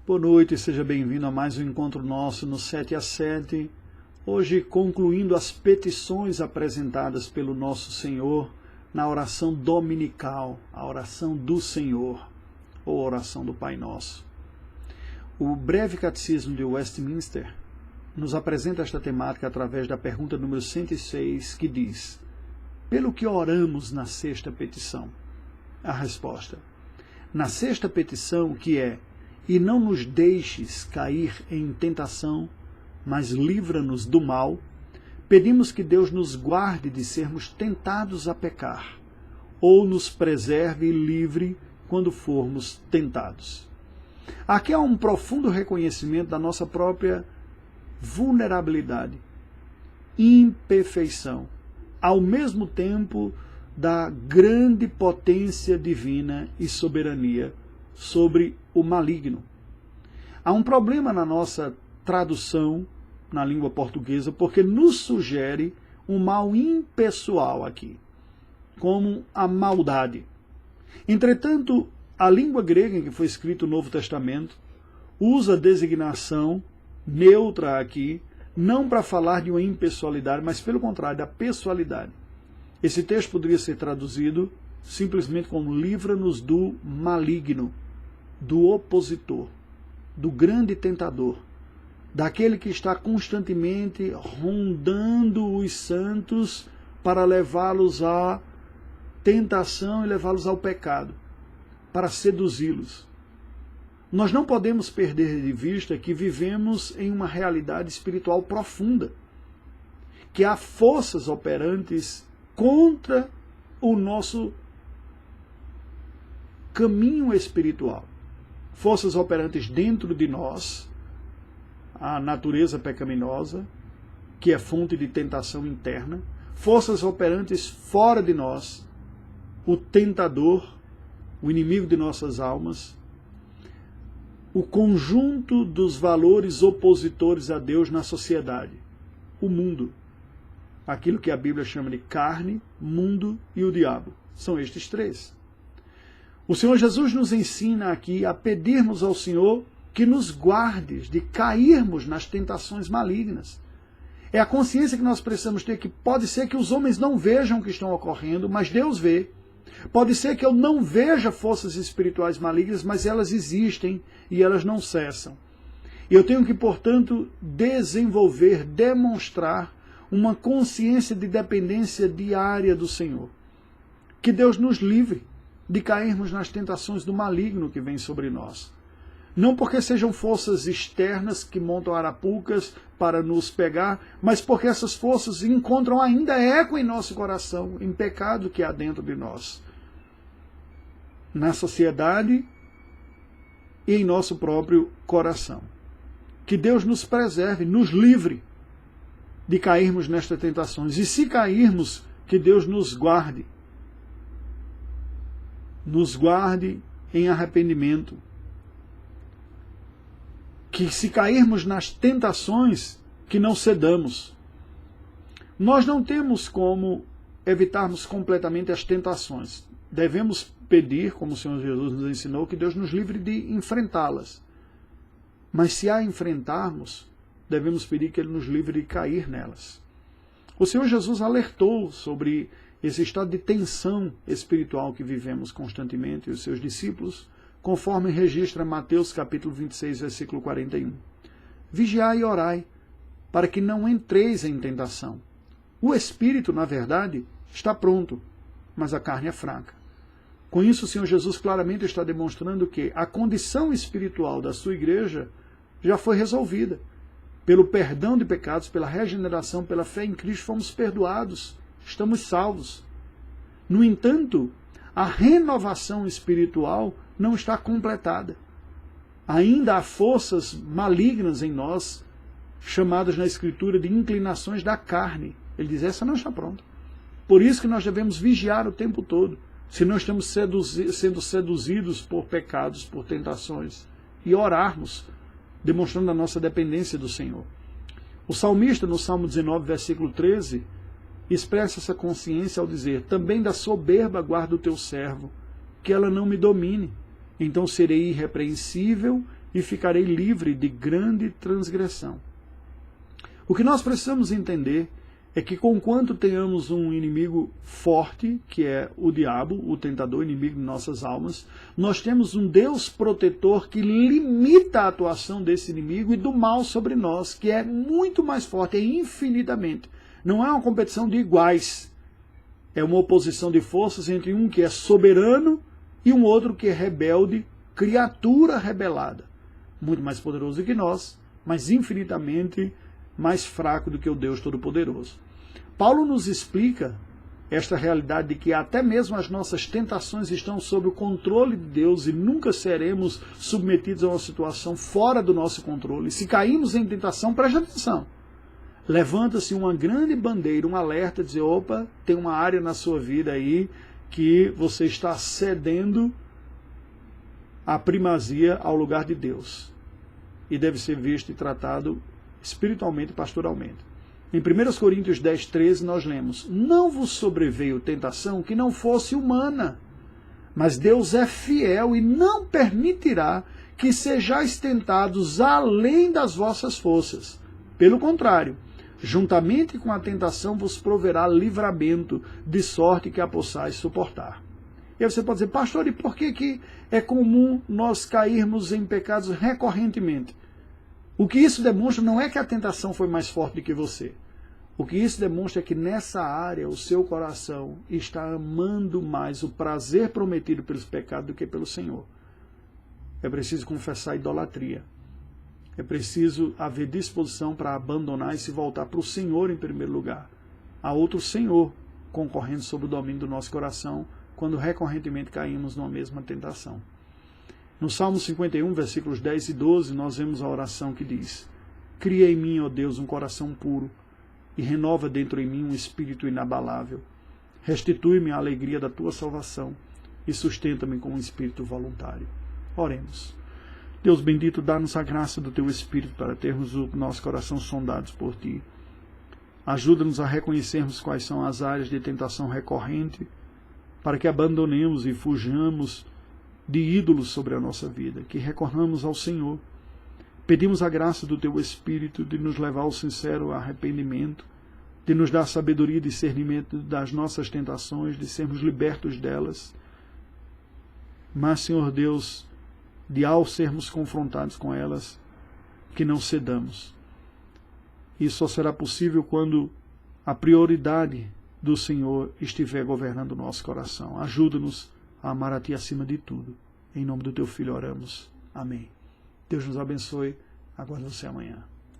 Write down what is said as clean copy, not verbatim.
Boa noite, seja bem-vindo a mais um encontro nosso no 7 a 7. Hoje concluindo as petições apresentadas pelo nosso Senhor na oração dominical, a oração do Senhor, ou oração do Pai Nosso. O breve catecismo de Westminster nos apresenta esta temática através da pergunta número 106, que diz: pelo que oramos na sexta petição? A resposta: na sexta petição, que é: e não nos deixes cair em tentação, mas livra-nos do mal, pedimos que Deus nos guarde de sermos tentados a pecar, ou nos preserve livre quando formos tentados. Aqui há um profundo reconhecimento da nossa própria vulnerabilidade, imperfeição, ao mesmo tempo da grande potência divina e soberania sobre o maligno. Há um problema na nossa tradução na língua portuguesa, porque nos sugere um mal impessoal aqui, como a maldade. Entretanto, a língua grega em que foi escrito o Novo Testamento usa a designação neutra aqui, não para falar de uma impessoalidade, mas pelo contrário, da pessoalidade. Esse texto poderia ser traduzido simplesmente como livra-nos do maligno, do opositor, do grande tentador, daquele que está constantemente rondando os santos para levá-los à tentação e levá-los ao pecado, para seduzi-los. Nós não podemos perder de vista que vivemos em uma realidade espiritual profunda, que há forças operantes contra o nosso caminho espiritual. Forças operantes dentro de nós, a natureza pecaminosa, que é fonte de tentação interna, forças operantes fora de nós, o tentador, o inimigo de nossas almas, o conjunto dos valores opositores a Deus na sociedade, o mundo, aquilo que a Bíblia chama de carne, mundo e o diabo. São estes três. O Senhor Jesus nos ensina aqui a pedirmos ao Senhor que nos guarde de cairmos nas tentações malignas. É a consciência que nós precisamos ter, que pode ser que os homens não vejam o que estão ocorrendo, mas Deus vê. Pode ser que eu não veja forças espirituais malignas, mas elas existem e elas não cessam. E eu tenho que, portanto, desenvolver, demonstrar uma consciência de dependência diária do Senhor. Que Deus nos livre de cairmos nas tentações do maligno que vem sobre nós. Não porque sejam forças externas que montam arapucas para nos pegar, mas porque essas forças encontram ainda eco em nosso coração, em pecado que há dentro de nós, na sociedade e em nosso próprio coração. Que Deus nos preserve, nos livre de cairmos nestas tentações. E se cairmos, que Deus nos guarde em arrependimento. Que se cairmos nas tentações, que não cedamos. Nós não temos como evitarmos completamente as tentações. Devemos pedir, como o Senhor Jesus nos ensinou, que Deus nos livre de enfrentá-las. Mas se a enfrentarmos, devemos pedir que Ele nos livre de cair nelas. O Senhor Jesus alertou sobre esse estado de tensão espiritual que vivemos constantemente, e os seus discípulos, conforme registra Mateus capítulo 26, versículo 41. Vigiai e orai, para que não entreis em tentação. O espírito, na verdade, está pronto, mas a carne é fraca. Com isso, o Senhor Jesus claramente está demonstrando que a condição espiritual da sua igreja já foi resolvida. Pelo perdão de pecados, pela regeneração, pela fé em Cristo, fomos perdoados, estamos salvos. No entanto, a renovação espiritual não está completada. Ainda há forças malignas em nós, chamadas na Escritura de inclinações da carne. Ele diz, essa não está pronta. Por isso que nós devemos vigiar o tempo todo, se não estamos sendo seduzidos por pecados, por tentações, e orarmos, demonstrando a nossa dependência do Senhor. O salmista, no Salmo 19, versículo 13, expressa essa consciência ao dizer, também da soberba guarda o teu servo, que ela não me domine. Então serei irrepreensível e ficarei livre de grande transgressão. O que nós precisamos entender é que, conquanto tenhamos um inimigo forte, que é o diabo, o tentador, inimigo de nossas almas, nós temos um Deus protetor que limita a atuação desse inimigo e do mal sobre nós, que é muito mais forte, é infinitamente. Não é uma competição de iguais, é uma oposição de forças entre um que é soberano e um outro que é rebelde, criatura rebelada. Muito mais poderoso do que nós, mas infinitamente mais fraco do que o Deus Todo-Poderoso. Paulo nos explica esta realidade de que até mesmo as nossas tentações estão sob o controle de Deus e nunca seremos submetidos a uma situação fora do nosso controle. Se caímos em tentação, preste atenção. Levanta-se uma grande bandeira, um alerta, dizer, opa, tem uma área na sua vida aí que você está cedendo a primazia ao lugar de Deus. E deve ser visto e tratado espiritualmente e pastoralmente. Em 1 Coríntios 10, 13, nós lemos, não vos sobreveio tentação que não fosse humana, mas Deus é fiel e não permitirá que sejais tentados além das vossas forças. Pelo contrário, juntamente com a tentação vos proverá livramento, de sorte que a possais suportar. E aí você pode dizer, pastor, e por que é comum nós cairmos em pecados recorrentemente? O que isso demonstra não é que a tentação foi mais forte do que você. O que isso demonstra é que nessa área o seu coração está amando mais o prazer prometido pelos pecados do que pelo Senhor. É preciso confessar a idolatria. É preciso haver disposição para abandonar e se voltar para o Senhor em primeiro lugar. Há outro Senhor concorrendo sobre o domínio do nosso coração quando recorrentemente caímos numa mesma tentação. No Salmo 51, versículos 10 e 12, nós vemos a oração que diz, cria em mim, ó Deus, um coração puro e renova dentro em mim um espírito inabalável. Restitui-me a alegria da tua salvação e sustenta-me com um espírito voluntário. Oremos. Deus bendito, dá-nos a graça do teu Espírito para termos o nosso coração sondados por ti. Ajuda-nos a reconhecermos quais são as áreas de tentação recorrente, para que abandonemos e fujamos de ídolos sobre a nossa vida, que recorramos ao Senhor. Pedimos a graça do teu Espírito de nos levar ao sincero arrependimento, de nos dar sabedoria e discernimento das nossas tentações, de sermos libertos delas. Mas, Senhor Deus, de ao sermos confrontados com elas, que não cedamos. Isso só será possível quando a prioridade do Senhor estiver governando o nosso coração. Ajuda-nos a amar a Ti acima de tudo. Em nome do Teu Filho oramos. Amém. Deus nos abençoe. Aguardo você amanhã.